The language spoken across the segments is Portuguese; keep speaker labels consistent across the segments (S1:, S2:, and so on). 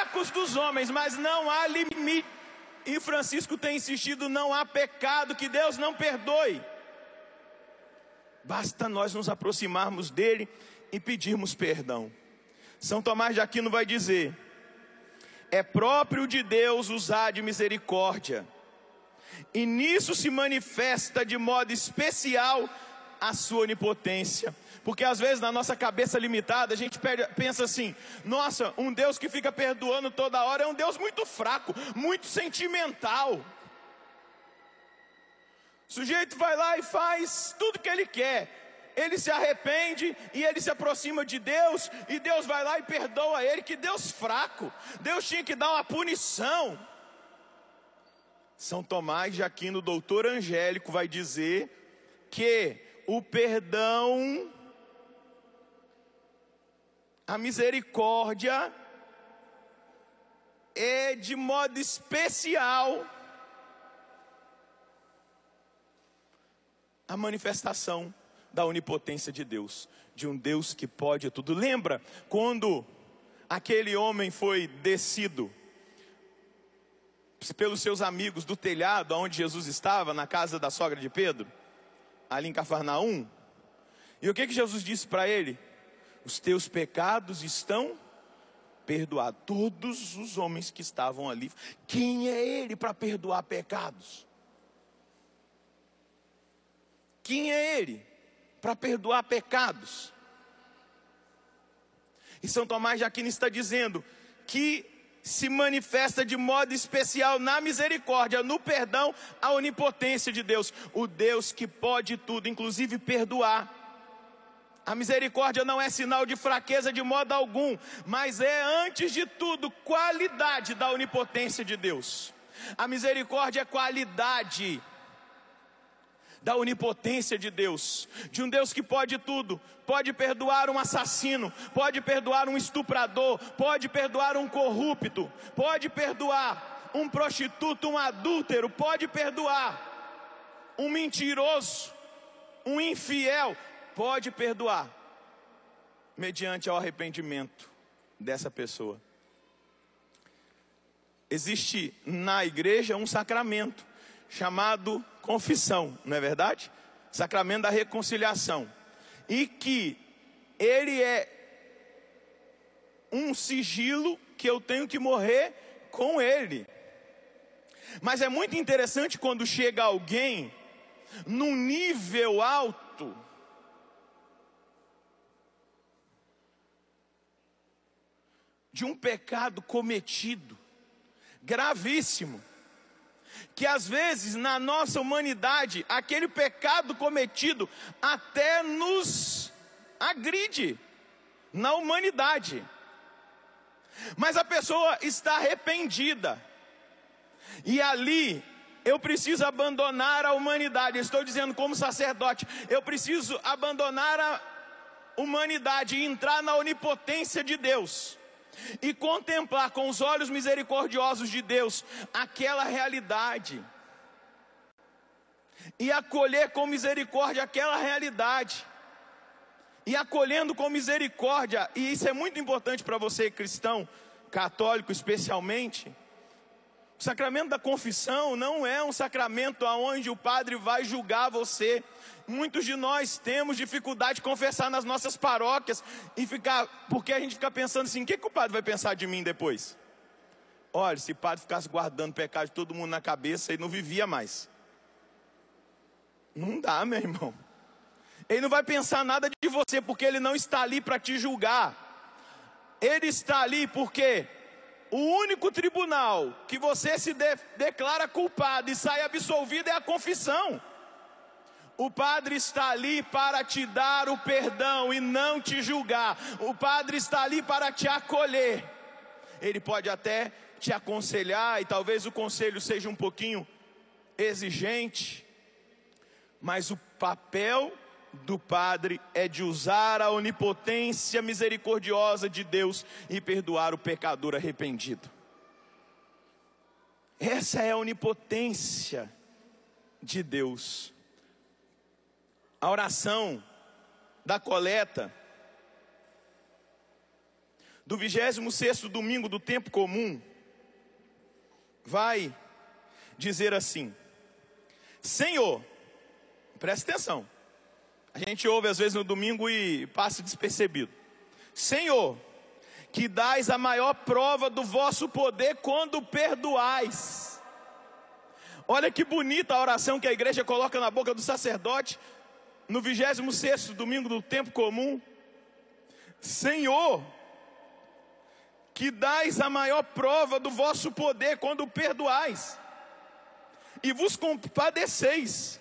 S1: fracos dos homens, mas não há limite. E Francisco tem insistido, não há pecado que Deus não perdoe. Basta nós nos aproximarmos dele e pedirmos perdão. São Tomás de Aquino vai dizer: é próprio de Deus usar de misericórdia, e nisso se manifesta de modo especial a sua onipotência. Porque às vezes na nossa cabeça limitada a gente pensa assim: nossa, um Deus que fica perdoando toda hora é um Deus muito fraco, muito sentimental. O sujeito vai lá e faz tudo que ele quer, ele se arrepende e ele se aproxima de Deus, e Deus vai lá e perdoa ele. Que Deus fraco, Deus tinha que dar uma punição. São Tomás de Aquino, doutor angélico, vai dizer que o perdão, a misericórdia, é de modo especial a manifestação da onipotência de Deus, de um Deus que pode tudo. Lembra quando aquele homem foi descido pelos seus amigos do telhado onde Jesus estava, na casa da sogra de Pedro, ali em Cafarnaum? E o que Jesus disse para ele? Os teus pecados estão perdoados. Todos os homens que estavam ali, quem é ele para perdoar pecados? Quem é ele para perdoar pecados? E São Tomás de Aquino está dizendo que se manifesta de modo especial na misericórdia, no perdão, a onipotência de Deus. O Deus que pode tudo, inclusive perdoar. A misericórdia não é sinal de fraqueza de modo algum, mas é, antes de tudo, qualidade da onipotência de Deus. A misericórdia é qualidade da onipotência de Deus, de um Deus que pode tudo. Pode perdoar um assassino, pode perdoar um estuprador, pode perdoar um corrupto, pode perdoar um prostituto, um adúltero, pode perdoar um mentiroso, um infiel, pode perdoar, mediante ao arrependimento dessa pessoa. Existe na igreja um sacramento chamado confissão, não é verdade? Sacramento da reconciliação. E que ele é um sigilo que eu tenho que morrer com ele. Mas é muito interessante quando chega alguém num nível alto, de um pecado cometido, gravíssimo, que às vezes na nossa humanidade, aquele pecado cometido até nos agride na humanidade. Mas a pessoa está arrependida, e ali eu preciso abandonar a humanidade. Eu estou dizendo como sacerdote, eu preciso abandonar a humanidade e entrar na onipotência de Deus, e contemplar com os olhos misericordiosos de Deus aquela realidade, e acolher com misericórdia aquela realidade, e acolhendo com misericórdia. E isso é muito importante para você, cristão, católico especialmente. O sacramento da confissão não é um sacramento onde o padre vai julgar você. Muitos de nós temos dificuldade de confessar nas nossas paróquias, porque a gente fica pensando assim: o que o padre vai pensar de mim depois? Olha, se o padre ficasse guardando o pecado de todo mundo na cabeça, ele não vivia mais. Não dá, meu irmão. Ele não vai pensar nada de você, porque ele não está ali para te julgar. Ele está ali porque o único tribunal que você se declara culpado e sai absolvido é a confissão. O padre está ali para te dar o perdão e não te julgar. O padre está ali para te acolher. Ele pode até te aconselhar, e talvez o conselho seja um pouquinho exigente, mas o papel do padre é de usar a onipotência misericordiosa de Deus e perdoar o pecador arrependido. Essa é a onipotência de Deus. A oração da coleta do 26º domingo do tempo comum, vai dizer assim: Senhor, presta atenção, a gente ouve às vezes no domingo e passa despercebido. Senhor, que dais a maior prova do vosso poder quando perdoais. Olha que bonita a oração que a igreja coloca na boca do sacerdote no 26º domingo do tempo comum. Senhor, que dais a maior prova do vosso poder quando perdoais e vos compadeceis,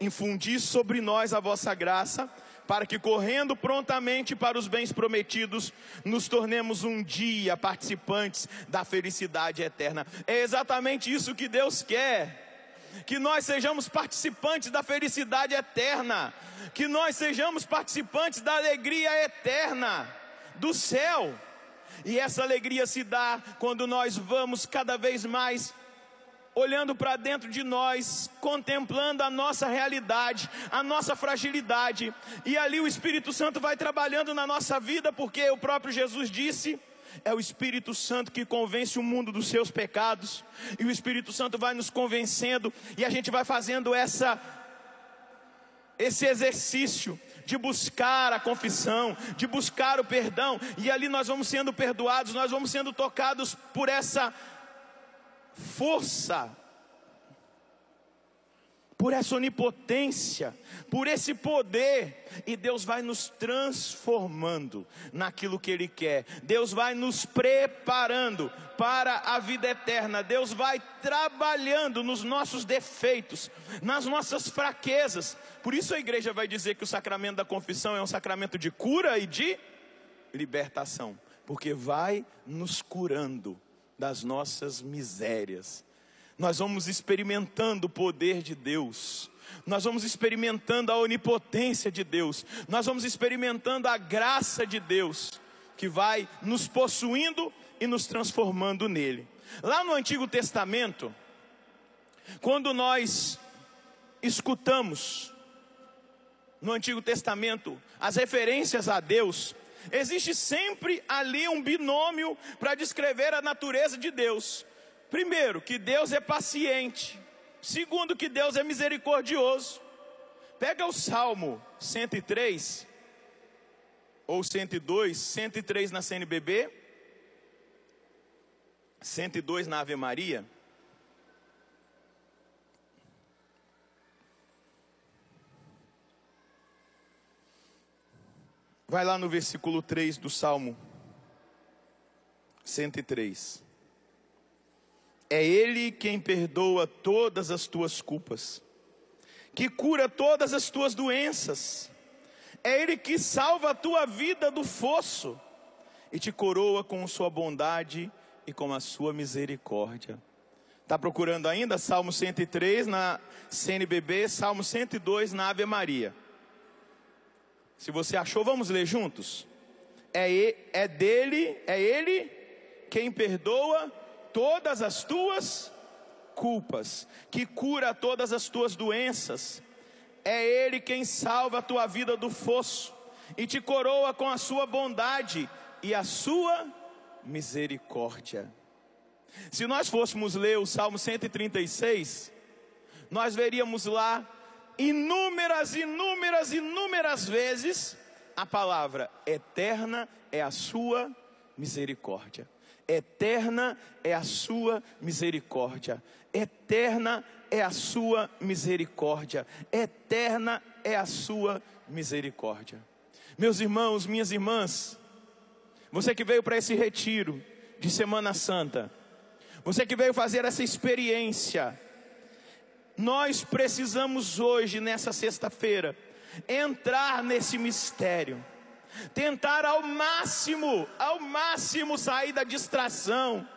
S1: infundi sobre nós a vossa graça, para que, correndo prontamente para os bens prometidos, nos tornemos um dia participantes da felicidade eterna. É exatamente isso que Deus quer, que nós sejamos participantes da felicidade eterna, que nós sejamos participantes da alegria eterna, do céu. E essa alegria se dá quando nós vamos cada vez mais olhando para dentro de nós, contemplando a nossa realidade, a nossa fragilidade, e ali o Espírito Santo vai trabalhando na nossa vida, porque o próprio Jesus disse: é o Espírito Santo que convence o mundo dos seus pecados, e o Espírito Santo vai nos convencendo, e a gente vai fazendo esse exercício de buscar a confissão, de buscar o perdão, e ali nós vamos sendo perdoados, nós vamos sendo tocados por essa força, por essa onipotência, por esse poder, e Deus vai nos transformando naquilo que Ele quer. Deus vai nos preparando para a vida eterna. Deus vai trabalhando nos nossos defeitos, nas nossas fraquezas. Por isso a igreja vai dizer que o sacramento da confissão é um sacramento de cura e de libertação, porque vai nos curando das nossas misérias. Nós vamos experimentando o poder de Deus, nós vamos experimentando a onipotência de Deus, nós vamos experimentando a graça de Deus, que vai nos possuindo e nos transformando nele. Lá no Antigo Testamento, quando nós escutamos no Antigo Testamento as referências a Deus, existe sempre ali um binômio para descrever a natureza de Deus. Primeiro, que Deus é paciente. Segundo, que Deus é misericordioso. Pega o Salmo 103 ou 102, 103 na CNBB, 102 na Ave Maria. Vai lá no versículo 3 do Salmo 103. É Ele quem perdoa todas as tuas culpas, que cura todas as tuas doenças. É Ele que salva a tua vida do fosso e te coroa com sua bondade e com a sua misericórdia. Está procurando ainda? Salmo 103 na CNBB, Salmo 102 na Ave Maria. Se você achou, vamos ler juntos? É Ele quem perdoa todas as tuas culpas, que cura todas as tuas doenças. É Ele quem salva a tua vida do fosso e te coroa com a sua bondade e a sua misericórdia. Se nós fôssemos ler o Salmo 136, nós veríamos lá inúmeras vezes a palavra eterna é a sua misericórdia. Eterna é a sua misericórdia. Eterna é a sua misericórdia. Eterna é a sua misericórdia. Meus irmãos, minhas irmãs, você que veio para esse retiro de Semana Santa, você que veio fazer essa experiência, nós precisamos hoje, nessa sexta-feira, entrar nesse mistério, tentar ao máximo sair da distração.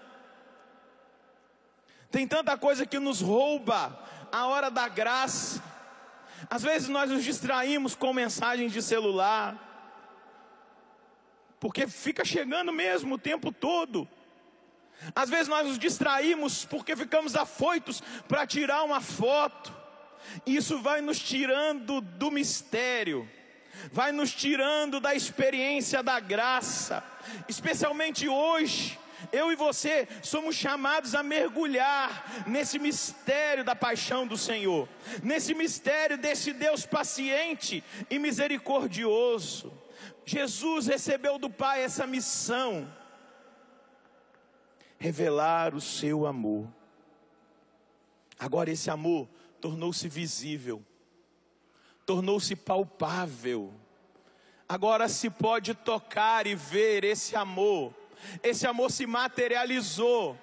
S1: Tem tanta coisa que nos rouba a hora da graça. Às vezes nós nos distraímos com mensagens de celular, porque fica chegando mesmo o tempo todo. Às vezes nós nos distraímos porque ficamos afoitos para tirar uma foto. Isso vai nos tirando do mistério, vai nos tirando da experiência da graça. Especialmente hoje, eu e você somos chamados a mergulhar nesse mistério da paixão do Senhor, nesse mistério desse Deus paciente e misericordioso. Jesus recebeu do Pai essa missão: revelar o seu amor. Agora esse amor tornou-se visível, tornou-se palpável. Agora se pode tocar e ver esse amor. Esse amor se materializou.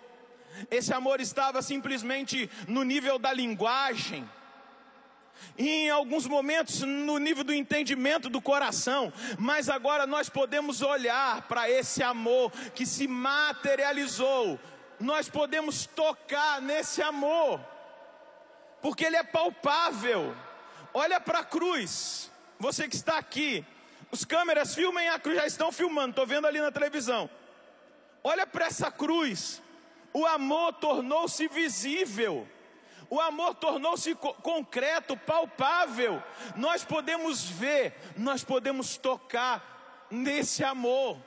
S1: Esse amor estava simplesmente no nível da linguagem, e em alguns momentos no nível do entendimento do coração. Mas agora nós podemos olhar para esse amor que se materializou. Nós podemos tocar nesse amor, porque ele é palpável. Olha para a cruz. Você que está aqui, os câmeras filmem a cruz, já estão filmando, estou vendo ali na televisão. Olha para essa cruz. O amor tornou-se visível. O amor tornou-se concreto, palpável. Nós podemos ver, nós podemos tocar nesse amor.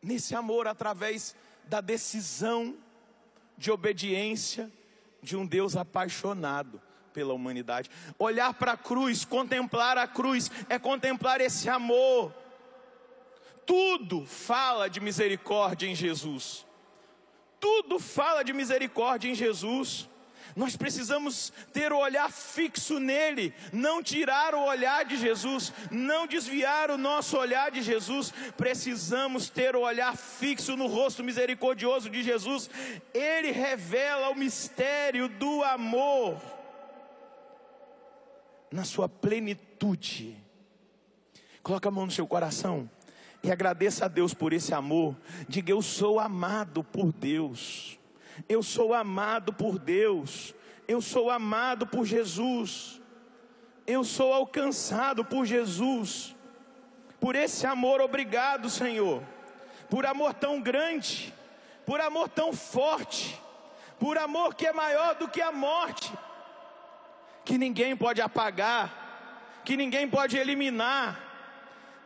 S1: Nesse amor através da decisão de obediência de um Deus apaixonado pela humanidade. Olhar para a cruz, contemplar a cruz, é contemplar esse amor. Tudo fala de misericórdia em Jesus. Tudo fala de misericórdia em Jesus. Nós precisamos ter o olhar fixo nele, não tirar o olhar de Jesus, não desviar o nosso olhar de Jesus. Precisamos ter o olhar fixo no rosto misericordioso de Jesus. Ele revela o mistério do amor na sua plenitude. Coloca a mão no seu coração e agradeça a Deus por esse amor. Diga: eu sou amado por Deus. Eu sou amado por Deus. Eu sou amado por Jesus. Eu sou alcançado por Jesus. Por esse amor, obrigado, Senhor. Por amor tão grande, por amor tão forte, por amor que é maior do que a morte, que ninguém pode apagar, que ninguém pode eliminar,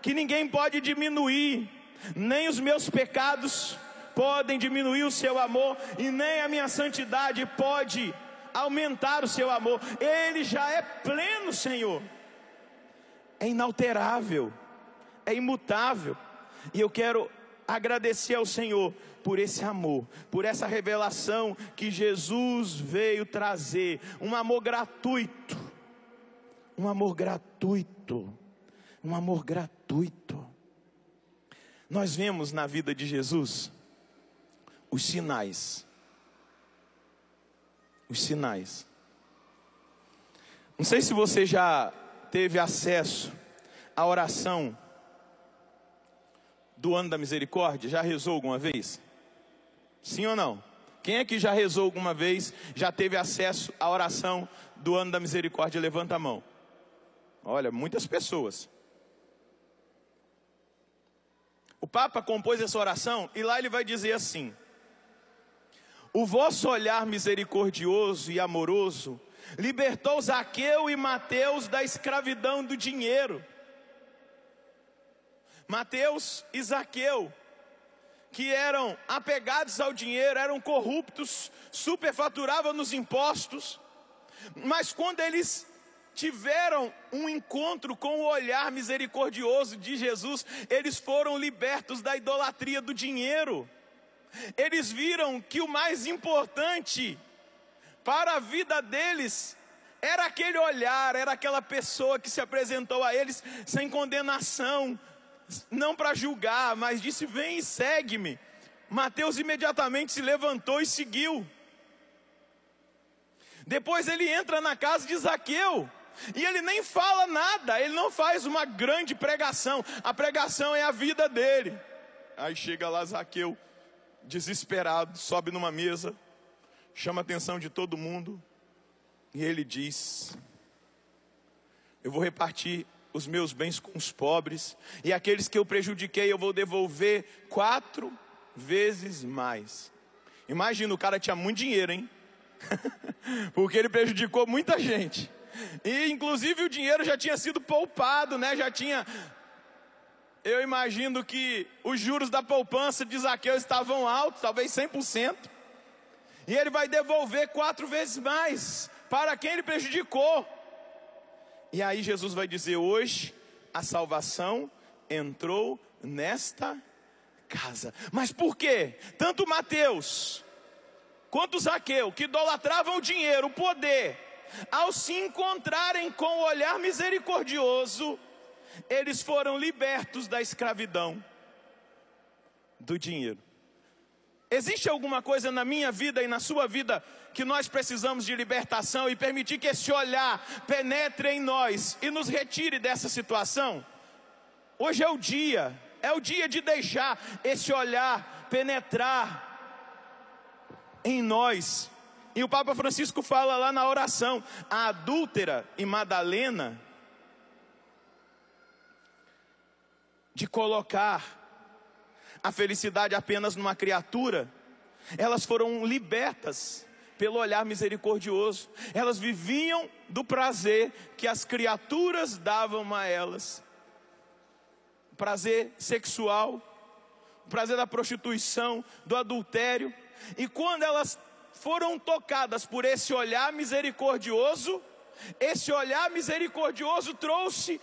S1: que ninguém pode diminuir. Nem os meus pecados podem diminuir o seu amor, e nem a minha santidade pode aumentar o seu amor. Ele já é pleno, Senhor. É inalterável, é imutável. E eu quero agradecer ao Senhor por esse amor, por essa revelação que Jesus veio trazer. Um amor gratuito. Um amor gratuito. Um amor gratuito. Nós vemos na vida de Jesus os sinais. Os sinais. Não sei se você já teve acesso à oração do Ano da Misericórdia. Já rezou alguma vez? Sim ou não? Quem é que já rezou alguma vez, já teve acesso à oração do Ano da Misericórdia? Levanta a mão. Olha, muitas pessoas. O Papa compôs essa oração e lá ele vai dizer assim: o vosso olhar misericordioso e amoroso libertou Zaqueu e Mateus da escravidão do dinheiro. Mateus e Zaqueu, que eram apegados ao dinheiro, eram corruptos, superfaturavam nos impostos, mas quando eles tiveram um encontro com o olhar misericordioso de Jesus, eles foram libertos da idolatria do dinheiro. Eles viram que o mais importante para a vida deles era aquele olhar, era aquela pessoa que se apresentou a eles sem condenação, não para julgar, mas disse: vem e segue-me. Mateus imediatamente se levantou e seguiu. Depois ele entra na casa de Zaqueu e ele nem fala nada, ele não faz uma grande pregação. A pregação é a vida dele. Aí chega lá Zaqueu, desesperado, sobe numa mesa, chama a atenção de todo mundo e ele diz: eu vou repartir os meus bens com os pobres, e aqueles que eu prejudiquei eu vou devolver 4 vezes mais. Imagina, o cara tinha muito dinheiro, hein? Porque ele prejudicou muita gente. E inclusive o dinheiro já tinha sido poupado, né? Eu imagino que os juros da poupança de Zaqueu estavam altos, talvez 100%. E ele vai devolver 4 vezes mais para quem ele prejudicou. E aí Jesus vai dizer: hoje a salvação entrou nesta casa. Mas por quê? Tanto Mateus quanto Zaqueu, que idolatravam o dinheiro, o poder, ao se encontrarem com o olhar misericordioso, eles foram libertos da escravidão do dinheiro. Existe alguma coisa na minha vida e na sua vida que nós precisamos de libertação e permitir que esse olhar penetre em nós e nos retire dessa situação? Hoje é o dia de deixar esse olhar penetrar em nós. E o Papa Francisco fala lá na oração: a adúltera e Madalena, de colocar a felicidade apenas numa criatura, elas foram libertas pelo olhar misericordioso. Elas viviam do prazer que as criaturas davam a elas, prazer sexual, o prazer da prostituição, do adultério. E quando elas foram tocadas por esse olhar misericordioso, esse olhar misericordioso trouxe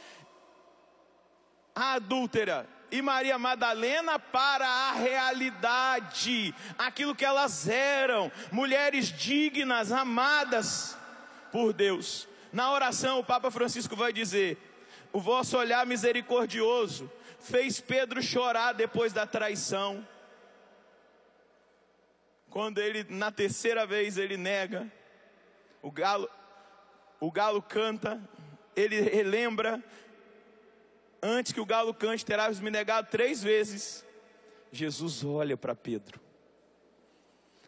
S1: a adúltera e Maria Madalena para a realidade, aquilo que elas eram, mulheres dignas, amadas por Deus. Na oração o Papa Francisco vai dizer: o vosso olhar misericordioso fez Pedro chorar depois da traição. Quando ele, na terceira vez, ele nega, o galo canta, ele relembra: antes que o galo cante, terás me negado 3 vezes. Jesus olha para Pedro,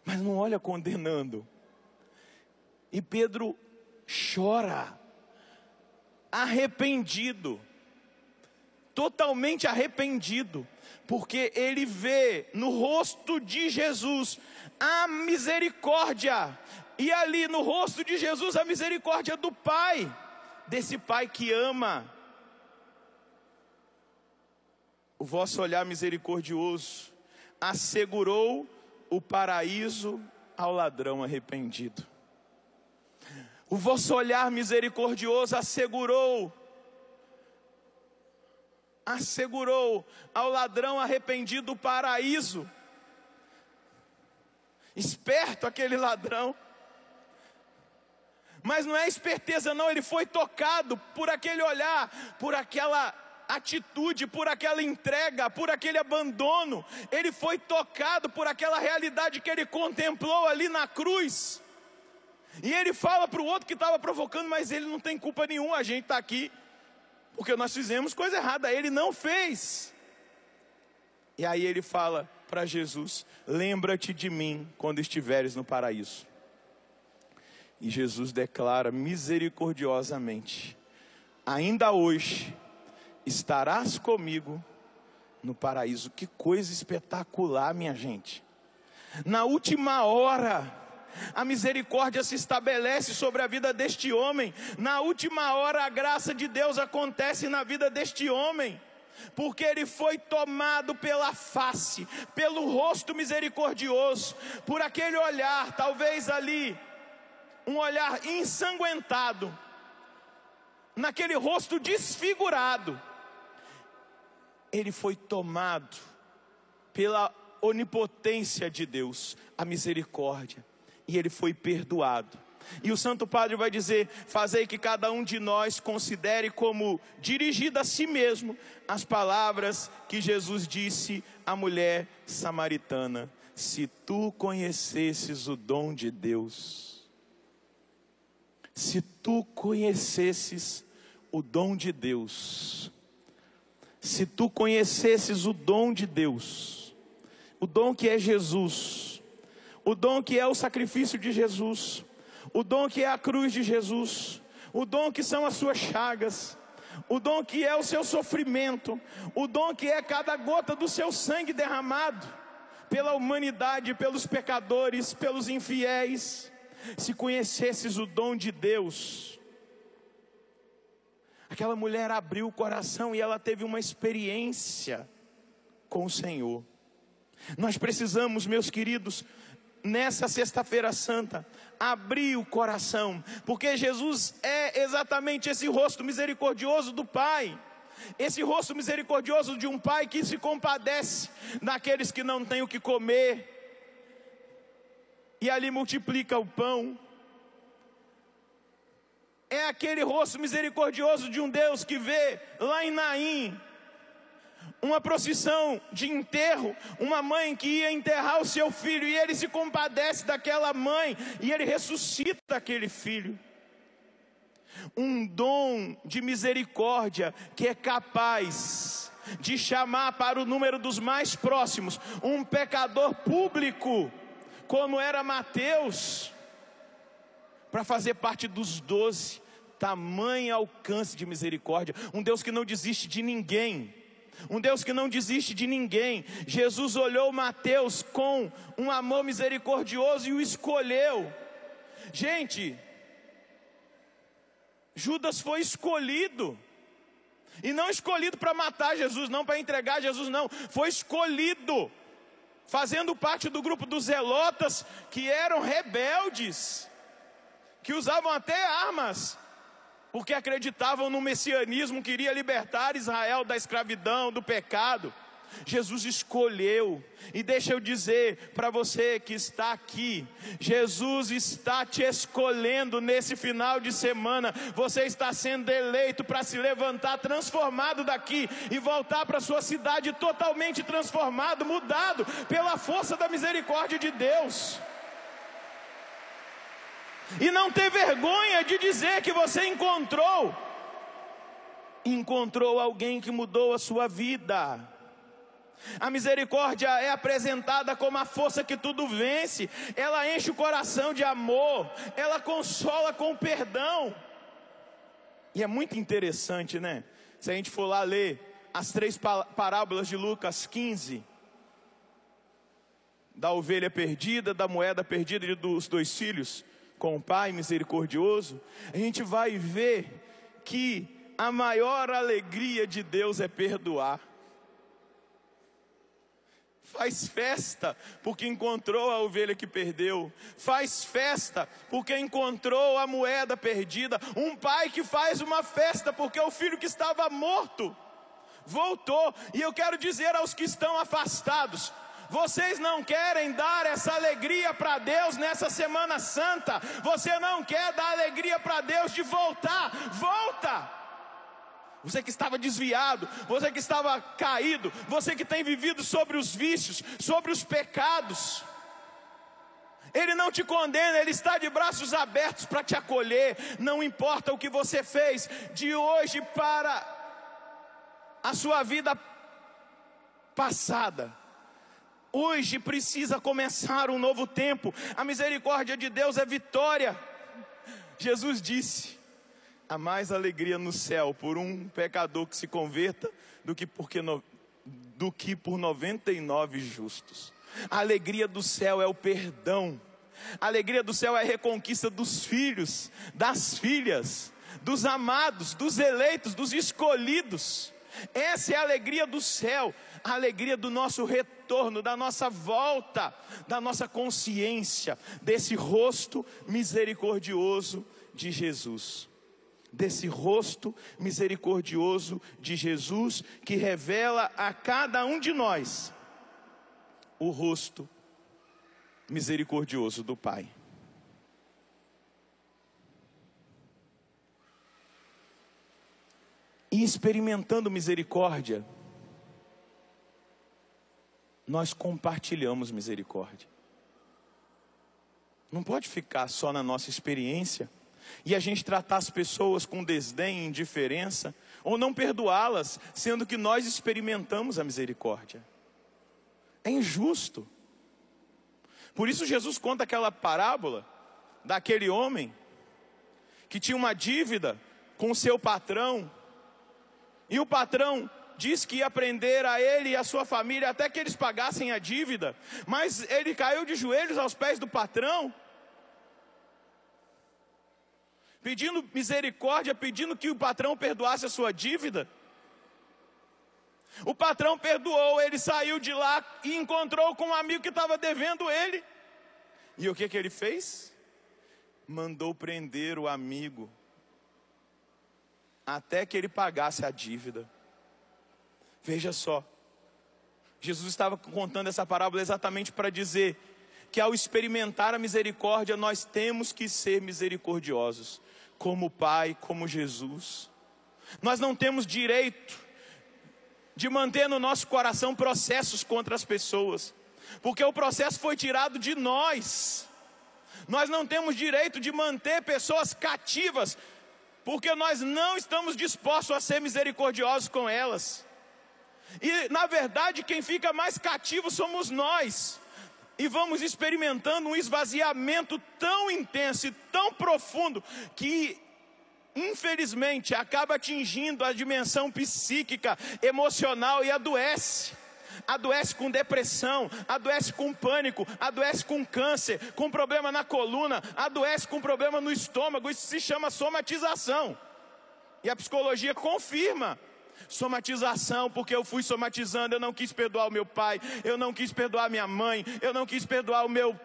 S1: mas não olha condenando. E Pedro chora, arrependido, totalmente arrependido, porque ele vê no rosto de Jesus a misericórdia, e ali no rosto de Jesus a misericórdia do Pai, desse Pai que ama. O vosso olhar misericordioso assegurou o paraíso ao ladrão arrependido. O vosso olhar misericordioso assegurou ao ladrão arrependido o paraíso. Esperto aquele ladrão, mas não é esperteza não, ele foi tocado por aquele olhar, por aquela atitude, por aquela entrega, por aquele abandono. Ele foi tocado por aquela realidade que ele contemplou ali na cruz. E ele fala para o outro que estava provocando: mas ele não tem culpa nenhuma, a gente está aqui porque nós fizemos coisa errada, ele não fez. E aí ele fala para Jesus: lembra-te de mim quando estiveres no paraíso. E Jesus declara misericordiosamente: ainda hoje estarás comigo no paraíso. Que coisa espetacular, minha gente. Na última hora, a misericórdia se estabelece sobre a vida deste homem. Na última hora, a graça de Deus acontece na vida deste homem, porque ele foi tomado pela face, pelo rosto misericordioso, por aquele olhar, talvez ali, um olhar ensanguentado, naquele rosto desfigurado. Ele foi tomado pela onipotência de Deus, a misericórdia, e ele foi perdoado. E o Santo Padre vai dizer: fazei que cada um de nós considere como dirigida a si mesmo as palavras que Jesus disse à mulher samaritana: se tu conhecesses o dom de Deus, se tu conhecesses o dom de Deus, se tu conhecesses o dom de Deus, o dom que é Jesus, o dom que é o sacrifício de Jesus, o dom que é a cruz de Jesus, o dom que são as suas chagas, o dom que é o seu sofrimento, o dom que é cada gota do seu sangue derramado pela humanidade, pelos pecadores, pelos infiéis. Se conhecesses o dom de Deus, Aquela mulher abriu o coração e ela teve uma experiência com o Senhor. Nós precisamos, meus queridos, nessa sexta-feira santa, abrir o coração, porque Jesus é exatamente esse rosto misericordioso do Pai. Esse rosto misericordioso de um pai que se compadece daqueles que não têm o que comer, e ali multiplica o pão. É aquele rosto misericordioso de um Deus que vê lá em Naim uma procissão de enterro, uma mãe que ia enterrar o seu filho, e ele se compadece daquela mãe, e ele ressuscita aquele filho. Um dom de misericórdia que é capaz de chamar para o número dos mais próximos um pecador público, como era Mateus, para fazer parte dos 12. Tamanho alcance de misericórdia. Um Deus que não desiste de ninguém. Um Deus que não desiste de ninguém. Jesus olhou Mateus com um amor misericordioso e o escolheu. Gente, Judas foi escolhido, e não escolhido para matar Jesus, não para entregar Jesus, não. Foi escolhido, fazendo parte do grupo dos zelotas, que eram rebeldes, que usavam até armas, porque acreditavam no messianismo, que iria libertar Israel da escravidão, do pecado. Jesus escolheu, e deixa eu dizer para você que está aqui, Jesus está te escolhendo nesse final de semana. Você está sendo eleito para se levantar transformado daqui e voltar para sua cidade totalmente transformado, mudado pela força da misericórdia de Deus. E não ter vergonha de dizer que você encontrou alguém que mudou a sua vida. A misericórdia é apresentada como a força que tudo vence. Ela enche o coração de amor, ela consola com perdão. E é muito interessante, né? Se a gente for lá ler as 3 parábolas de Lucas 15, da ovelha perdida, da moeda perdida e dos 2 filhos com o pai misericordioso, a gente vai ver que a maior alegria de Deus é perdoar. Faz festa porque encontrou a ovelha que perdeu. Faz festa porque encontrou a moeda perdida. Um pai que faz uma festa porque o filho que estava morto voltou. E eu quero dizer aos que estão afastados: vocês não querem dar essa alegria para Deus nessa Semana Santa? Você não quer dar alegria para Deus de voltar? Volta! Você que estava desviado, você que estava caído, você que tem vivido sobre os vícios, sobre os pecados, Ele não te condena, Ele está de braços abertos para te acolher. Não importa o que você fez de hoje para a sua vida passada, hoje precisa começar um novo tempo. A misericórdia de Deus é vitória. Jesus disse: há mais alegria no céu por um pecador que se converta do que por 99 justos. A alegria do céu é o perdão. A alegria do céu é a reconquista dos filhos, das filhas, dos amados, dos eleitos, dos escolhidos. Essa é a alegria do céu, a alegria do nosso retorno, da nossa volta, da nossa consciência, desse rosto misericordioso de Jesus. Desse rosto misericordioso de Jesus, que revela a cada um de nós o rosto misericordioso do Pai. E experimentando misericórdia, nós compartilhamos misericórdia. Não pode ficar só na nossa experiência e a gente tratar as pessoas com desdém e indiferença, ou não perdoá-las, sendo que nós experimentamos a misericórdia. É injusto. Por isso Jesus conta aquela parábola daquele homem que tinha uma dívida com o seu patrão, e o patrão diz que ia prender a ele e a sua família até que eles pagassem a dívida, mas ele caiu de joelhos aos pés do patrão, pedindo misericórdia, pedindo que o patrão perdoasse a sua dívida. O patrão perdoou, ele saiu de lá e encontrou com um amigo que estava devendo ele. E o que ele fez? Mandou prender o amigo até que ele pagasse a dívida. Veja só, Jesus estava contando essa parábola exatamente para dizer que ao experimentar a misericórdia, nós temos que ser misericordiosos, como o Pai, como Jesus. Nós não temos direito de manter no nosso coração processos contra as pessoas, porque o processo foi tirado de nós. Nós não temos direito de manter pessoas cativas, porque nós não estamos dispostos a ser misericordiosos com elas. E na verdade quem fica mais cativo somos nós. E vamos experimentando um esvaziamento tão intenso e tão profundo que infelizmente acaba atingindo a dimensão psíquica, emocional e adoece. Adoece com depressão, adoece com pânico, adoece com câncer, com problema na coluna, adoece com problema no estômago. Isso se chama somatização. E a psicologia confirma. Somatização, porque eu fui somatizando, eu não quis perdoar o meu pai, eu não quis perdoar minha mãe, eu não quis perdoar o meu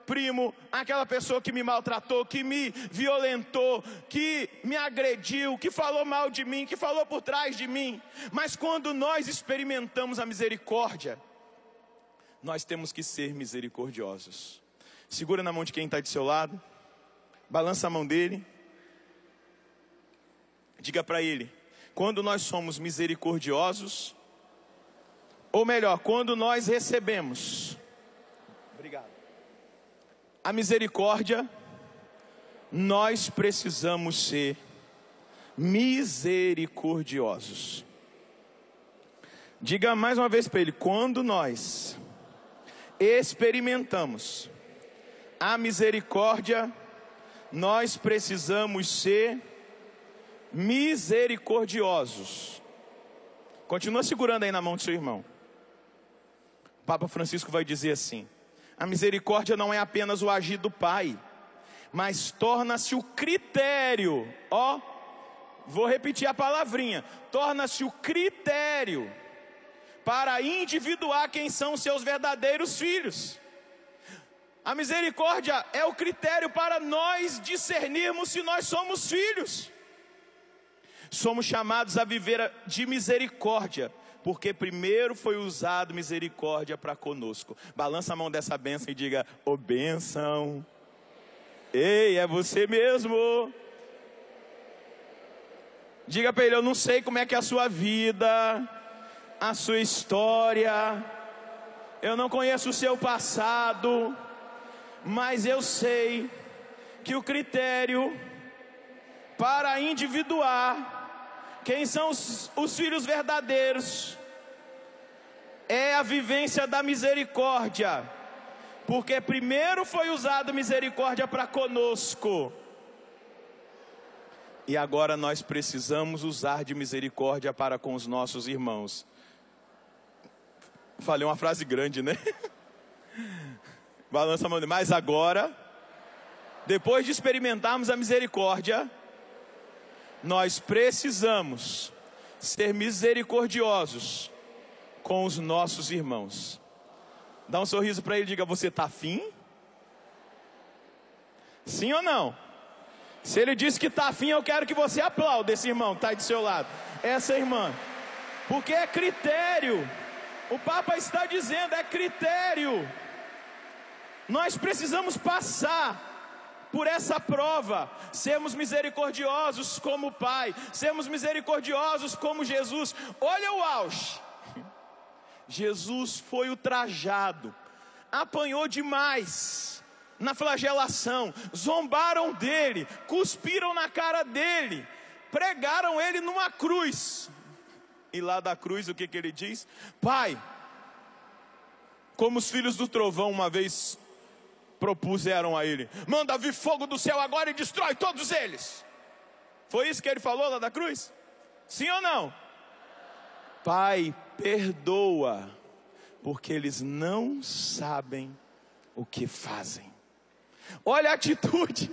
S1: primo, aquela pessoa que me maltratou, que me violentou, que me agrediu, que falou mal de mim, que falou por trás de mim. Mas quando nós experimentamos a misericórdia, nós temos que ser misericordiosos. Segura na mão de quem está do seu lado, balança a mão dele, diga para ele: quando nós somos misericordiosos, ou melhor, quando nós recebemos a misericórdia, nós precisamos ser misericordiosos. Diga mais uma vez para ele: quando nós experimentamos a misericórdia, nós precisamos ser misericordiosos. Continua segurando aí na mão do seu irmão. O Papa Francisco vai dizer assim: a misericórdia não é apenas o agir do Pai, mas torna-se o critério. Vou repetir a palavrinha: torna-se o critério para individuar quem são os seus verdadeiros filhos. A misericórdia é o critério para nós discernirmos se nós somos filhos. Somos chamados a viver de misericórdia, porque primeiro foi usado misericórdia para conosco. Balança a mão dessa bênção e diga: ô bênção. Ei, é você mesmo. Diga para ele: eu não sei como é que é a sua vida, a sua história, eu não conheço o seu passado, mas eu sei que o critério para individuar quem são os filhos verdadeiros é a vivência da misericórdia, porque primeiro foi usado misericórdia para conosco, e agora nós precisamos usar de misericórdia para com os nossos irmãos. Falei uma frase grande, né? Balança a mão. Mas agora, depois de experimentarmos a misericórdia, nós precisamos ser misericordiosos com os nossos irmãos. Dá um sorriso para ele e diga: você está afim? Sim ou não? Se ele disse que está afim, eu quero que você aplaude esse irmão que está aí do seu lado, essa irmã, porque é critério. O Papa está dizendo, é critério. Nós precisamos passar por essa prova, sermos misericordiosos como o Pai, sermos misericordiosos como Jesus. Olha o auge. Jesus foi ultrajado, apanhou demais na flagelação, zombaram dele, cuspiram na cara dele, pregaram ele numa cruz. E lá da cruz o que ele diz? Pai, como os filhos do trovão uma vez propuseram a ele, manda vir fogo do céu agora e destrói todos eles. Foi isso que ele falou lá da cruz? Sim ou não? Pai, perdoa, porque eles não sabem o que fazem. Olha a atitude.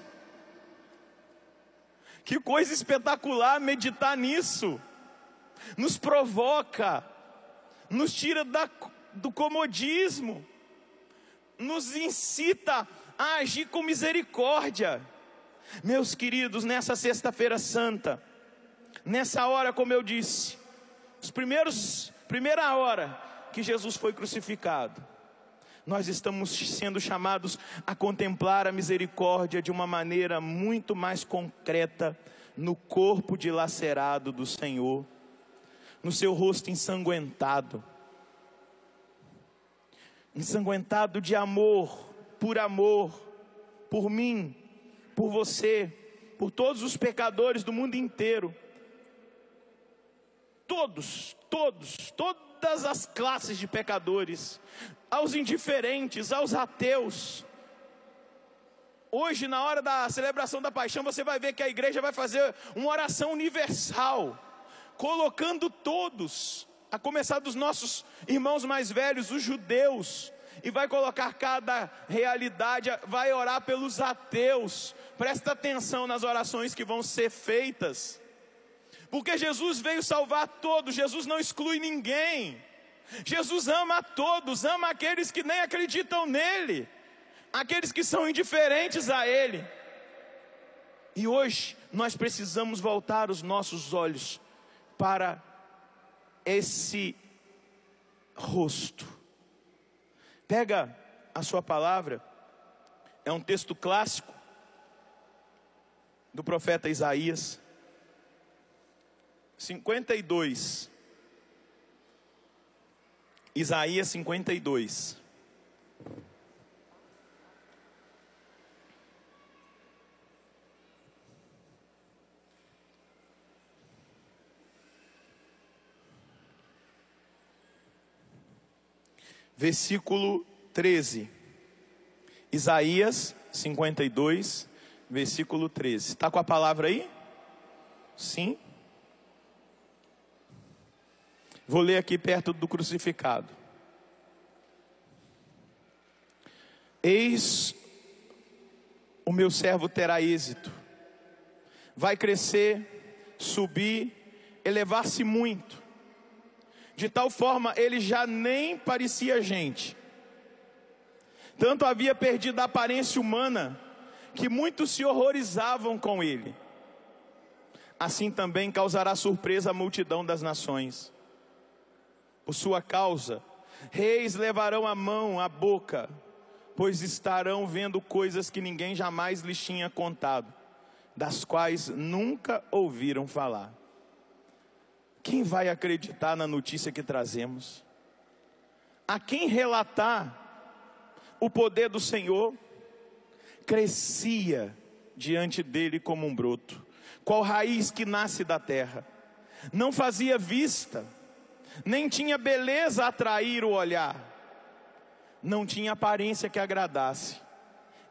S1: Que coisa espetacular meditar nisso. Nos provoca, nos tira do comodismo, nos incita a agir com misericórdia. Meus queridos, nessa sexta-feira santa, nessa hora, como eu disse, primeira hora que Jesus foi crucificado, nós estamos sendo chamados a contemplar a misericórdia de uma maneira muito mais concreta no corpo dilacerado do Senhor, no seu rosto ensanguentado de amor, por mim, por você, por todos os pecadores do mundo inteiro. Todas as classes de pecadores, aos indiferentes, aos ateus. Hoje, na hora da celebração da paixão, você vai ver que a igreja vai fazer uma oração universal, colocando todos, a começar dos nossos irmãos mais velhos, os judeus, e vai colocar cada realidade, vai orar pelos ateus. Presta atenção nas orações que vão ser feitas, porque Jesus veio salvar todos, Jesus não exclui ninguém. Jesus ama a todos, ama aqueles que nem acreditam nele, aqueles que são indiferentes a ele. E hoje nós precisamos voltar os nossos olhos para esse rosto. Pega a sua palavra, é um texto clássico do profeta Isaías, 52. Isaías 52. Versículo 13. Isaías 52, versículo 13. Está com a palavra aí? Sim. Vou ler aqui perto do crucificado. Eis, o meu servo terá êxito, vai crescer, subir, elevar-se muito, de tal forma ele já nem parecia gente. Tanto havia perdido a aparência humana, que muitos se horrorizavam com ele. Assim também causará surpresa à multidão das nações. Por sua causa, reis levarão a mão à boca, pois estarão vendo coisas que ninguém jamais lhes tinha contado, das quais nunca ouviram falar. Quem vai acreditar na notícia que trazemos? A quem relatar o poder do Senhor? Crescia diante dele como um broto, qual raiz que nasce da terra. Não fazia vista, nem tinha beleza a atrair o olhar. Não tinha aparência que agradasse.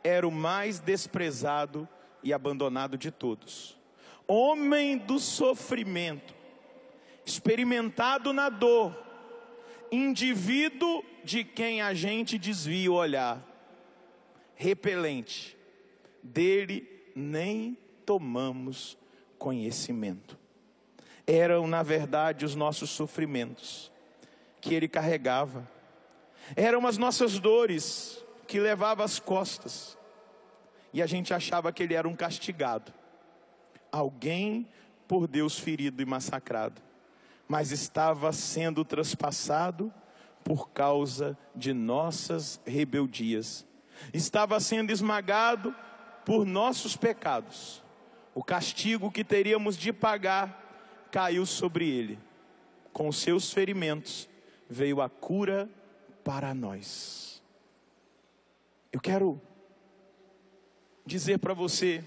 S1: Era o mais desprezado e abandonado de todos. Homem do sofrimento, experimentado na dor, indivíduo de quem a gente desvia o olhar, repelente, dele nem tomamos conhecimento. Eram na verdade os nossos sofrimentos que ele carregava, eram as nossas dores que levava às costas, e a gente achava que ele era um castigado, alguém por Deus ferido e massacrado, mas estava sendo traspassado por causa de nossas rebeldias, estava sendo esmagado por nossos pecados. O castigo que teríamos de pagar caiu sobre ele. Com os seus ferimentos veio a cura para nós. Eu quero dizer para você,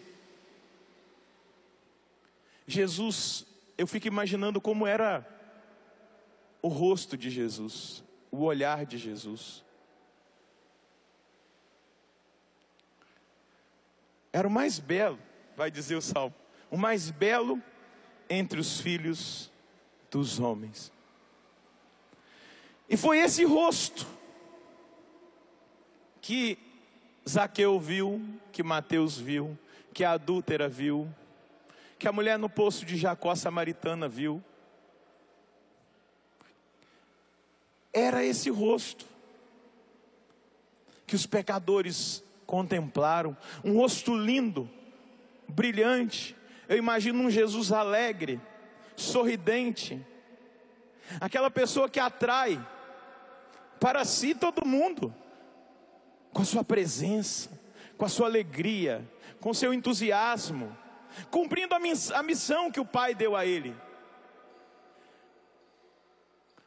S1: Jesus, eu fico imaginando como era o rosto de Jesus, o olhar de Jesus. Era o mais belo, vai dizer o Salmo, o mais belo entre os filhos dos homens. E foi esse rosto que Zaqueu viu, que Mateus viu, que a adúltera viu, que a mulher no poço de Jacó, samaritana, viu. Era esse rosto que os pecadores contemplaram, um rosto lindo, brilhante. Eu imagino um Jesus alegre, sorridente, aquela pessoa que atrai para si todo mundo, com a sua presença, com a sua alegria, com o seu entusiasmo, cumprindo a missão que o Pai deu a ele.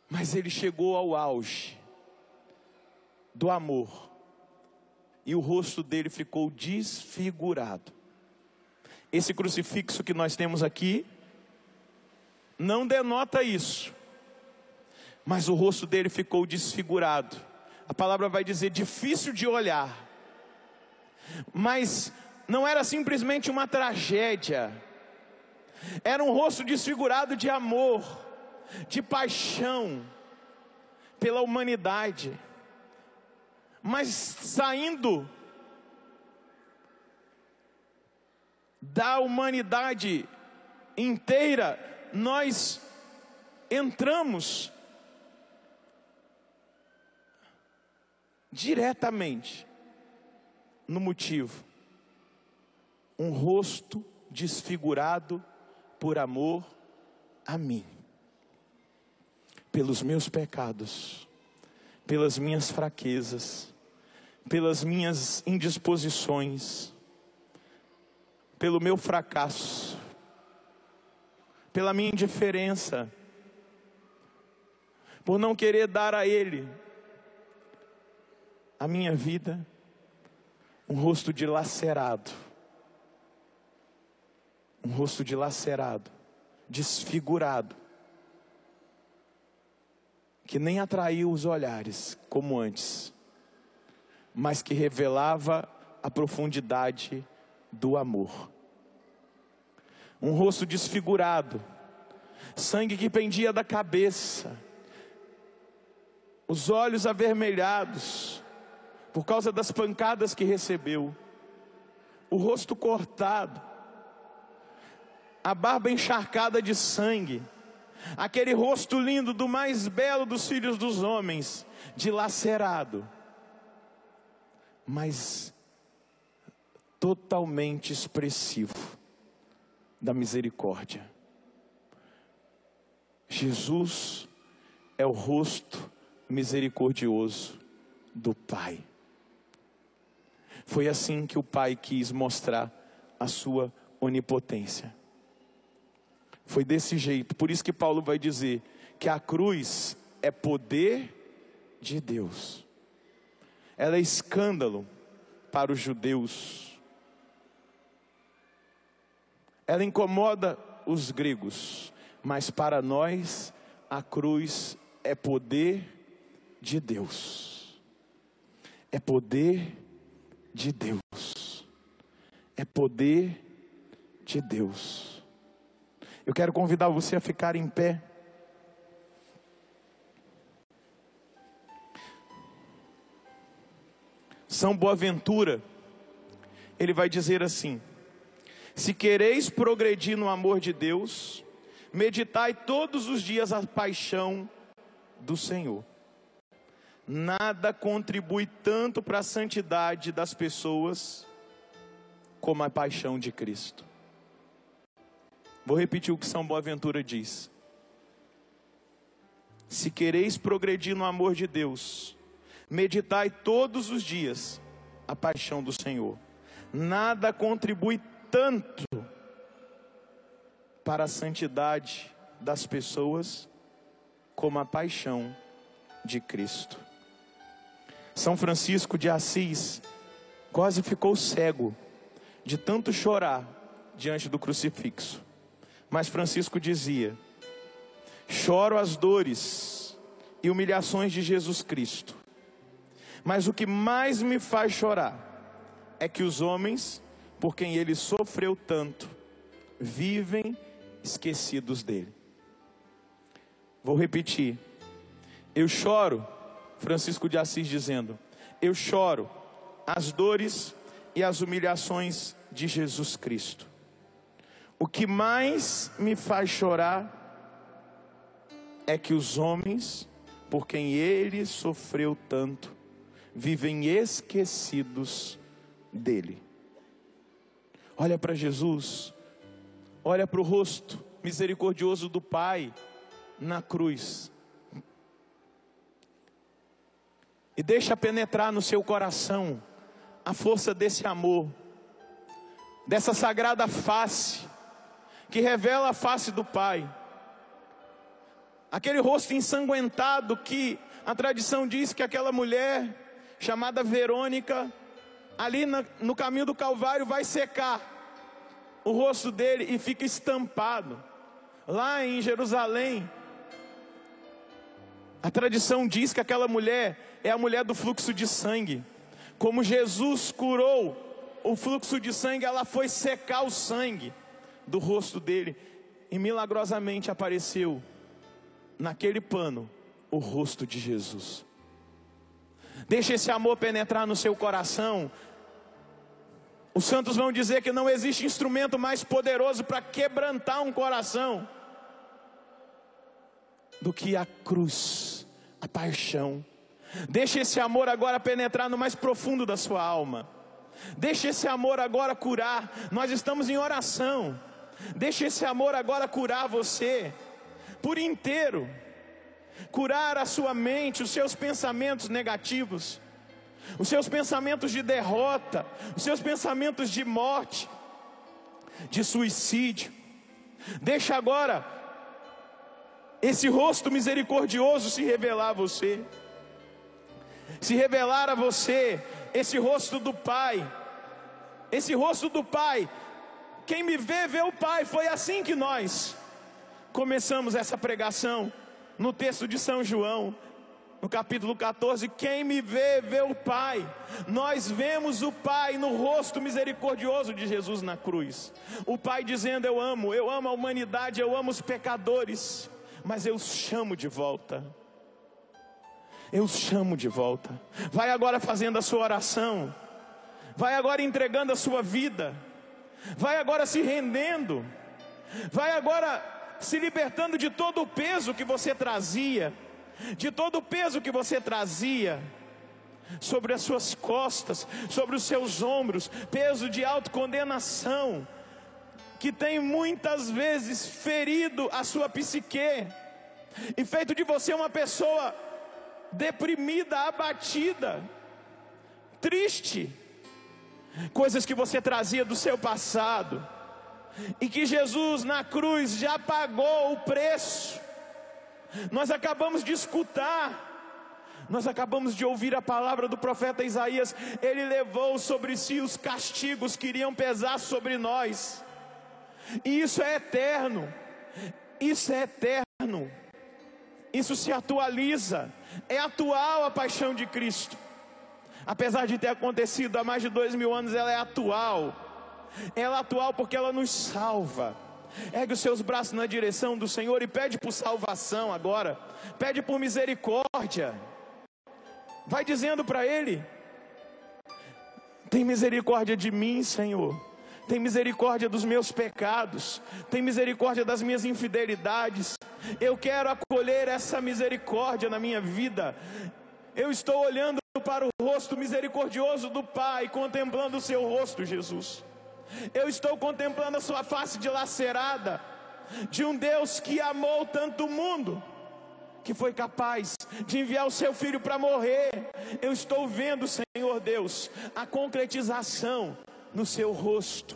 S1: Mas ele chegou ao auge do amor, e o rosto dele ficou desfigurado. Esse crucifixo que nós temos aqui não denota isso, mas o rosto dele ficou desfigurado. A palavra vai dizer difícil de olhar. Mas não era simplesmente uma tragédia, era um rosto desfigurado de amor, de paixão pela humanidade. Mas saindo da humanidade inteira, nós entramos diretamente no motivo: um rosto desfigurado por amor a mim, pelos meus pecados, pelas minhas fraquezas, pelas minhas indisposições, pelo meu fracasso, pela minha indiferença, por não querer dar a Ele a minha vida. Um rosto dilacerado, um rosto dilacerado, desfigurado, que nem atraiu os olhares como antes, mas que revelava a profundidade do amor. Um rosto desfigurado, sangue que pendia da cabeça, os olhos avermelhados por causa das pancadas que recebeu, o rosto cortado, a barba encharcada de sangue, aquele rosto lindo do mais belo dos filhos dos homens, dilacerado, mas totalmente expressivo da misericórdia. Jesus é o rosto misericordioso do Pai. Foi assim que o Pai quis mostrar a sua onipotência. Foi desse jeito. Por isso que Paulo vai dizer que a cruz é poder de Deus. Ela é escândalo para os judeus. Ela incomoda os gregos. Mas para nós, a cruz é poder de Deus. É poder de Deus. É poder de Deus. Eu quero convidar você a ficar em pé. São Boaventura, ele vai dizer assim: se quereis progredir no amor de Deus, meditai todos os dias a paixão do Senhor. Nada contribui tanto para a santidade das pessoas como a paixão de Cristo. Vou repetir o que São Boaventura diz: se quereis progredir no amor de Deus, meditai todos os dias a paixão do Senhor. Nada contribui tanto para a santidade das pessoas como a paixão de Cristo. São Francisco de Assis quase ficou cego de tanto chorar diante do crucifixo. Mas Francisco dizia: choro as dores e humilhações de Jesus Cristo, mas o que mais me faz chorar é que os homens, por quem ele sofreu tanto, vivem esquecidos dele. Vou repetir: eu choro, Francisco de Assis dizendo, eu choro as dores e as humilhações de Jesus Cristo. O que mais me faz chorar é que os homens, por quem ele sofreu tanto, vivem esquecidos dele. Olha para Jesus, olha para o rosto misericordioso do Pai na cruz, e deixa penetrar no seu coração a força desse amor, dessa sagrada face, que revela a face do Pai. Aquele rosto ensanguentado que a tradição diz que aquela mulher, chamada Verônica, ali no caminho do Calvário, vai secar o rosto dele e fica estampado. Lá em Jerusalém, a tradição diz que aquela mulher é a mulher do fluxo de sangue. Como Jesus curou o fluxo de sangue, ela foi secar o sangue do rosto dele, e milagrosamente apareceu naquele pano o rosto de Jesus. Deixe esse amor penetrar no seu coração. Os santos vão dizer que não existe instrumento mais poderoso para quebrantar um coração do que a cruz, a paixão. Deixe esse amor agora penetrar no mais profundo da sua alma. Deixe esse amor agora curar. Nós estamos em oração. Deixe esse amor agora curar você por inteiro, curar a sua mente, os seus pensamentos negativos, os seus pensamentos de derrota, os seus pensamentos de morte, de suicídio. Deixa agora esse rosto misericordioso se revelar a você, se revelar a você, esse rosto do Pai, esse rosto do Pai. Quem me vê, vê o Pai. Foi assim que nós começamos essa pregação, no texto de São João, no capítulo 14, quem me vê, vê o Pai. Nós vemos o Pai no rosto misericordioso de Jesus na cruz. O Pai dizendo: eu amo a humanidade, eu amo os pecadores, mas eu os chamo de volta. Eu os chamo de volta. Vai agora fazendo a sua oração, vai agora entregando a sua vida, vai agora se rendendo, vai agora se libertando de todo o peso que você trazia, de todo o peso que você trazia sobre as suas costas, sobre os seus ombros, peso de autocondenação, que tem muitas vezes ferido a sua psique, e feito de você uma pessoa deprimida, abatida, triste, coisas que você trazia do seu passado, e que Jesus na cruz já pagou o preço. Nós acabamos de escutar, nós acabamos de ouvir a palavra do profeta Isaías. Ele levou sobre si os castigos que iriam pesar sobre nós, e isso é eterno, isso é eterno, isso se atualiza, é atual a paixão de Cristo. Apesar de ter acontecido há mais de 2000 anos, ela é atual. Ela é atual porque ela nos salva. Ergue os seus braços na direção do Senhor e pede por salvação agora. Pede por misericórdia. Vai dizendo para Ele: tem misericórdia de mim, Senhor. Tem misericórdia dos meus pecados. Tem misericórdia das minhas infidelidades. Eu quero acolher essa misericórdia na minha vida. Eu estou olhando para o rosto misericordioso do Pai, contemplando o seu rosto, Jesus. Eu estou contemplando a sua face dilacerada, de um Deus que amou tanto o mundo, que foi capaz de enviar o seu Filho para morrer. Eu estou vendo, Senhor Deus, a concretização no seu rosto,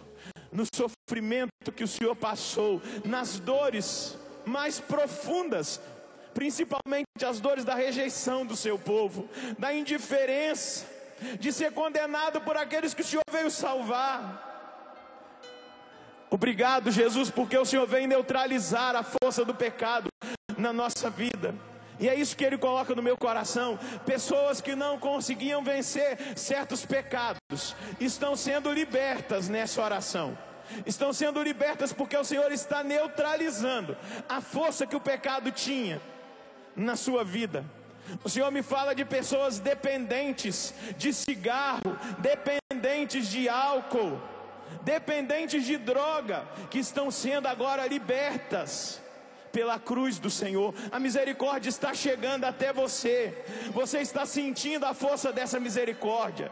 S1: no sofrimento que o Senhor passou, nas dores mais profundas, principalmente as dores da rejeição do seu povo, da indiferença, de ser condenado por aqueles que o Senhor veio salvar. Obrigado, Jesus, porque o Senhor vem neutralizar a força do pecado na nossa vida. E é isso que Ele coloca no meu coração. Pessoas que não conseguiam vencer certos pecados estão sendo libertas nessa oração. Estão sendo libertas porque o Senhor está neutralizando a força que o pecado tinha na sua vida. O Senhor me fala de pessoas dependentes de cigarro, dependentes de álcool, dependentes de droga, que estão sendo agora libertas pela cruz do Senhor. A misericórdia está chegando até você. Você está sentindo a força dessa misericórdia.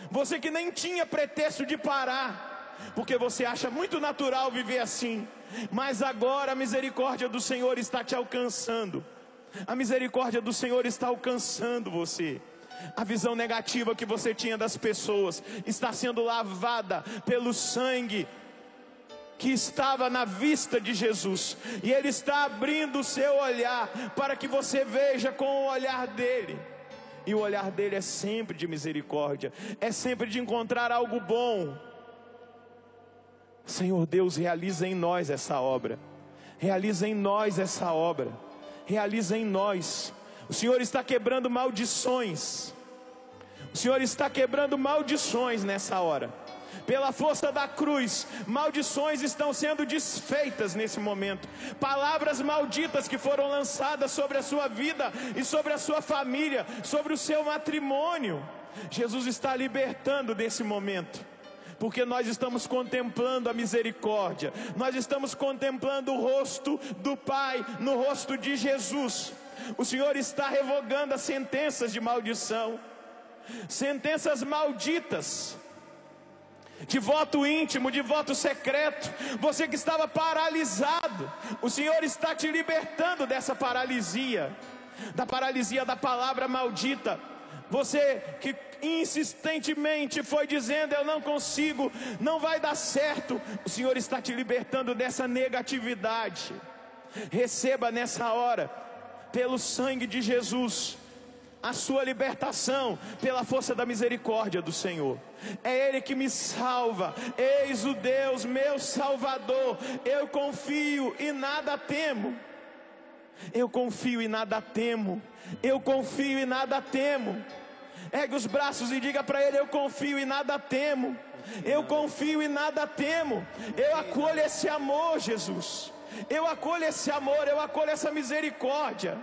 S1: Você que nem tinha pretexto de parar, porque você acha muito natural viver assim, mas agora a misericórdia do Senhor está te alcançando. A misericórdia do Senhor está alcançando você. A visão negativa que você tinha das pessoas está sendo lavada pelo sangue que estava na vista de Jesus, e Ele está abrindo o seu olhar para que você veja com o olhar dele. E o olhar dele é sempre de misericórdia, é sempre de encontrar algo bom. Senhor Deus, realiza em nós essa obra. Realiza em nós essa obra. Realiza em nós. O Senhor está quebrando maldições. O Senhor está quebrando maldições nessa hora. Pela força da cruz, maldições estão sendo desfeitas nesse momento. Palavras malditas que foram lançadas sobre a sua vida e sobre a sua família, sobre o seu matrimônio, Jesus está libertando desse momento, porque nós estamos contemplando a misericórdia. Nós estamos contemplando o rosto do Pai no rosto de Jesus. O Senhor está revogando as sentenças de maldição, sentenças malditas de voto íntimo, de voto secreto. Você que estava paralisado, o Senhor está te libertando dessa paralisia, da paralisia da palavra maldita. Você que insistentemente foi dizendo: eu não consigo, não vai dar certo, o Senhor está te libertando dessa negatividade. Receba nessa hora, pelo sangue de Jesus, a sua libertação pela força da misericórdia do Senhor. É Ele que me salva. Eis o Deus meu Salvador. Eu confio e nada temo. Eu confio e nada temo. Eu confio e nada temo. Ergue os braços e diga para Ele: eu confio e nada temo. Eu confio e nada temo. Eu acolho esse amor, Jesus. Eu acolho esse amor. Eu acolho essa misericórdia.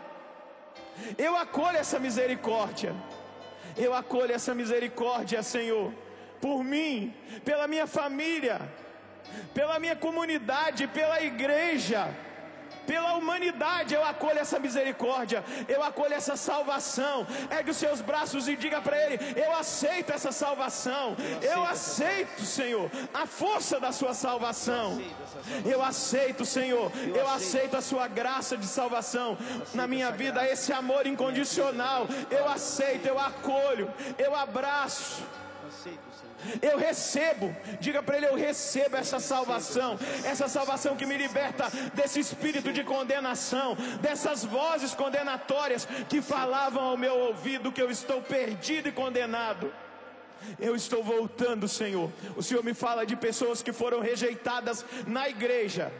S1: Eu acolho essa misericórdia. Eu acolho essa misericórdia, Senhor, por mim, pela minha família, pela minha comunidade, pela igreja, pela humanidade. Eu acolho essa misericórdia. Eu acolho essa salvação. Ergue os seus braços e diga para Ele: eu aceito essa salvação. Eu aceito, Senhor, a força da sua salvação. Eu aceito, Senhor. Eu aceito a sua graça de salvação na minha vida, esse amor incondicional. Eu aceito, eu acolho, eu abraço, eu recebo. Diga para Ele: eu recebo essa salvação que me liberta desse espírito de condenação, dessas vozes condenatórias que falavam ao meu ouvido que eu estou perdido e condenado. Eu estou voltando, Senhor. O Senhor me fala de pessoas que foram rejeitadas na igreja.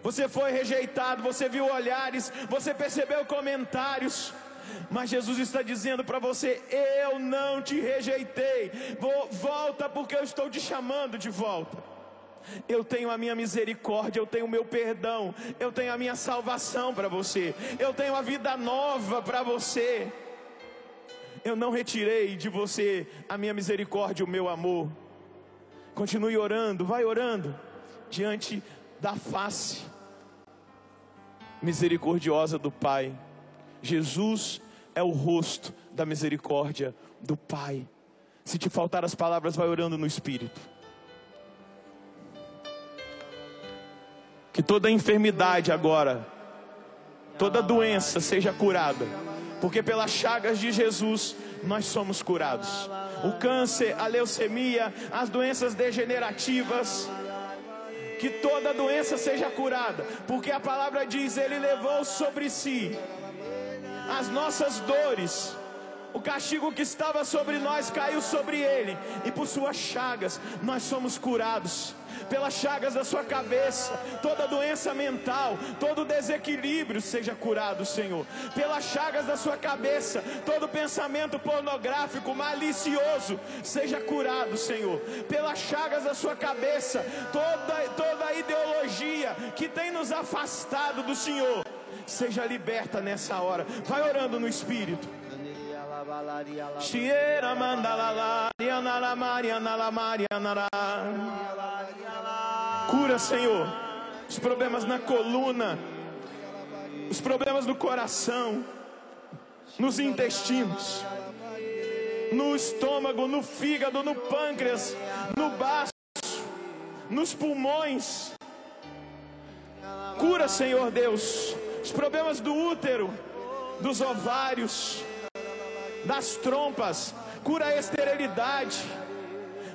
S1: Você foi rejeitado, você viu olhares, você percebeu comentários, mas Jesus está dizendo para você: eu não te rejeitei. Volta, porque eu estou te chamando de volta. Eu tenho a minha misericórdia, eu tenho o meu perdão, eu tenho a minha salvação para você, eu tenho a vida nova para você. Eu não retirei de você a minha misericórdia, o meu amor. Continue orando, vai orando diante da face misericordiosa do Pai. Jesus é o rosto da misericórdia do Pai. Se te faltar as palavras, vai orando no Espírito. Que toda enfermidade agora, toda doença seja curada, porque pelas chagas de Jesus nós somos curados. O câncer, a leucemia, as doenças degenerativas, que toda doença seja curada, porque a palavra diz: Ele levou sobre si as nossas dores. O castigo que estava sobre nós caiu sobre Ele, e por suas chagas nós somos curados. Pelas chagas da sua cabeça, toda doença mental, todo desequilíbrio seja curado, Senhor. Pelas chagas da sua cabeça, todo pensamento pornográfico, malicioso, seja curado, Senhor. Pelas chagas da sua cabeça, toda ideologia que tem nos afastado do Senhor, seja liberta nessa hora. Vai orando no Espírito. Shiera mandalala, yanala marianala marianara. Cura, Senhor, os problemas na coluna, os problemas no coração, nos intestinos, no estômago, no fígado, no pâncreas, no baço, nos pulmões. Cura, Senhor Deus, os problemas do útero, dos ovários, das trompas. Cura a esterilidade.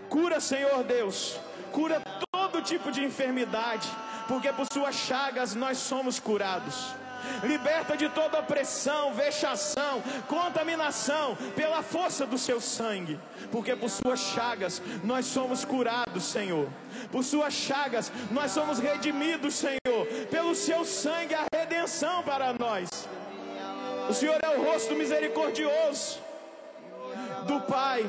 S1: Cura, Senhor Deus, cura todo tipo de enfermidade, porque por suas chagas nós somos curados. Liberta de toda opressão, vexação, contaminação, pela força do seu sangue, porque por suas chagas nós somos curados, Senhor. Por suas chagas nós somos redimidos, Senhor. Pelo seu sangue a redenção para nós. O Senhor é o rosto misericordioso do Pai,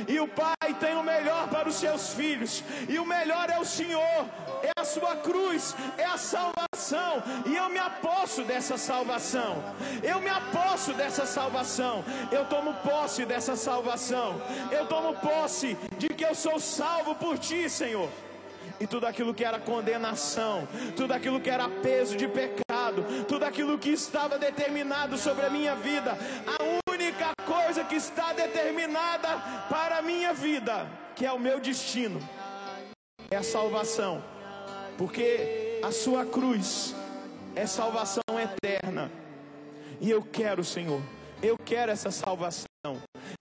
S1: e o Pai tem o melhor para os seus filhos, e o melhor é o Senhor, é a sua cruz, é a salvação, e eu me aposso dessa salvação, eu me aposso dessa salvação, eu tomo posse dessa salvação, eu tomo posse de que eu sou salvo por Ti, Senhor. E tudo aquilo que era condenação, tudo aquilo que era peso de pecado, tudo aquilo que estava determinado sobre a minha vida, a única coisa que está determinada para a minha vida, que é o meu destino, é a salvação, porque a sua cruz é salvação eterna. E eu quero, Senhor, eu quero essa salvação.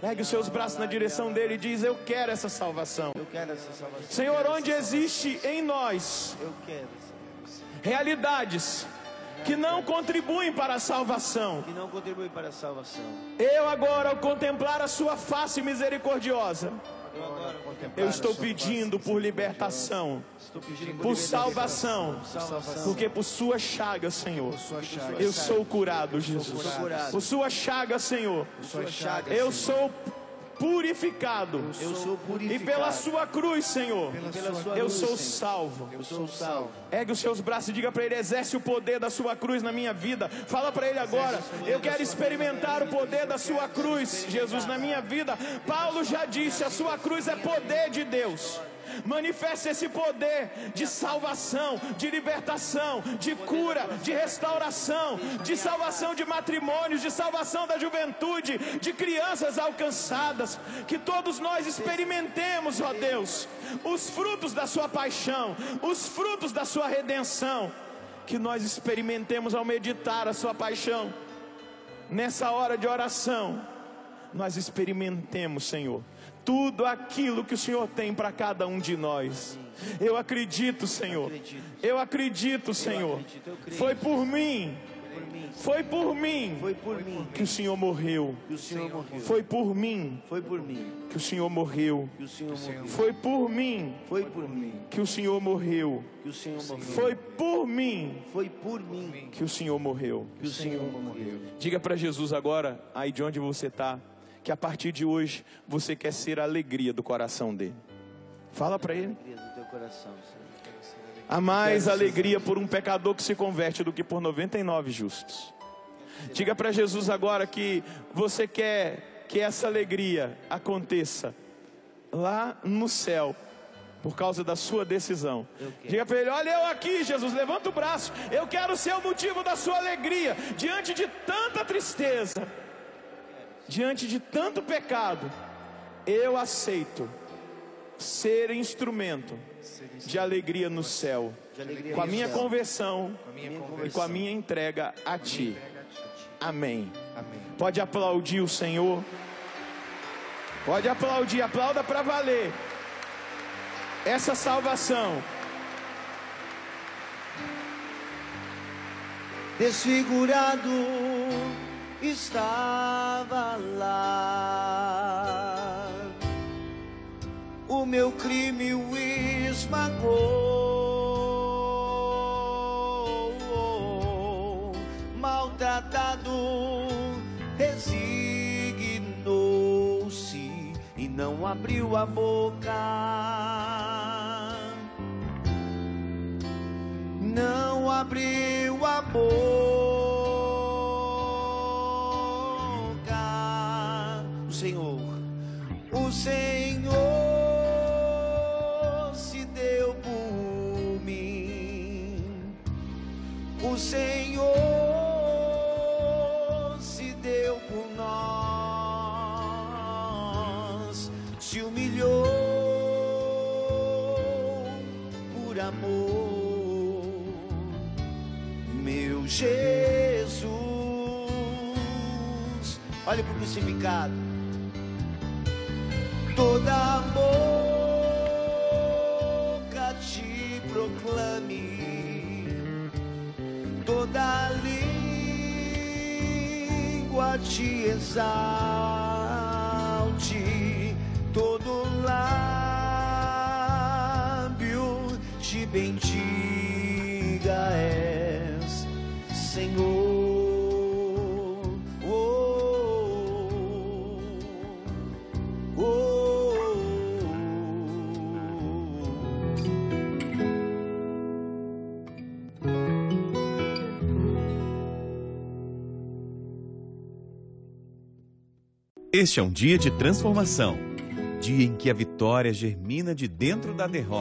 S1: Ergue os seus braços na direção dele e diz: eu quero essa salvação.
S2: Eu quero essa salvação.
S1: Senhor, onde existe em nós realidades que não contribuem para a salvação, eu agora, ao contemplar a sua face misericordiosa, eu estou pedindo por libertação, por salvação, porque por suas chagas, Senhor, eu sou curado, Jesus. Por suas chagas, Senhor, eu sou purificado, e pela sua cruz, Senhor, eu sou salvo. Ergue os seus braços e diga para ele: exerce o poder da sua cruz na minha vida. Fala para ele agora: eu quero experimentar o poder da sua cruz, Jesus, na minha vida. Paulo já disse: a sua cruz é poder de Deus. Manifeste esse poder de salvação, de libertação, de cura, de restauração, de salvação de matrimônios, de salvação da juventude, de crianças alcançadas. Que todos nós experimentemos, ó Deus, os frutos da sua paixão, os frutos da sua redenção. Que nós experimentemos ao meditar a sua paixão. Nessa hora de oração, nós experimentemos, Senhor, tudo aquilo que o Senhor tem para cada um de nós. Eu acredito, Senhor. Eu acredito, Senhor. Foi por mim. Foi por mim que o Senhor morreu. Foi por mim que o Senhor morreu. Foi por mim que o Senhor morreu. Foi por mim que o Senhor morreu. Diga para Jesus agora, aí de onde você está, que a partir de hoje você quer ser a alegria do coração dele. Fala para ele. Há mais alegria por um pecador que se converte do que por 99 justos. Diga para Jesus agora que você quer que essa alegria aconteça lá no céu, por causa da sua decisão. Diga para ele: olha eu aqui, Jesus, levanta o braço. Eu quero ser o motivo da sua alegria, diante de tanta tristeza, diante de tanto pecado. Eu aceito ser instrumento de alegria no céu, com a minha conversão e com a minha entrega a Ti. Amém. Pode aplaudir o Senhor. Pode aplaudir, aplauda para valer essa salvação.
S2: Desfigurado estava lá, o meu crime o esmagou, maltratado resignou-se e não abriu a boca, não abriu a boca. Senhor se deu por mim. O Senhor se deu por nós. Se humilhou por amor, meu Jesus. Olha para o crucificado. Toda boca te proclame, toda língua te exalte, todo lábio te bendiga, és Senhor.
S3: Este é um dia de transformação, dia em que a vitória germina de dentro da derrota.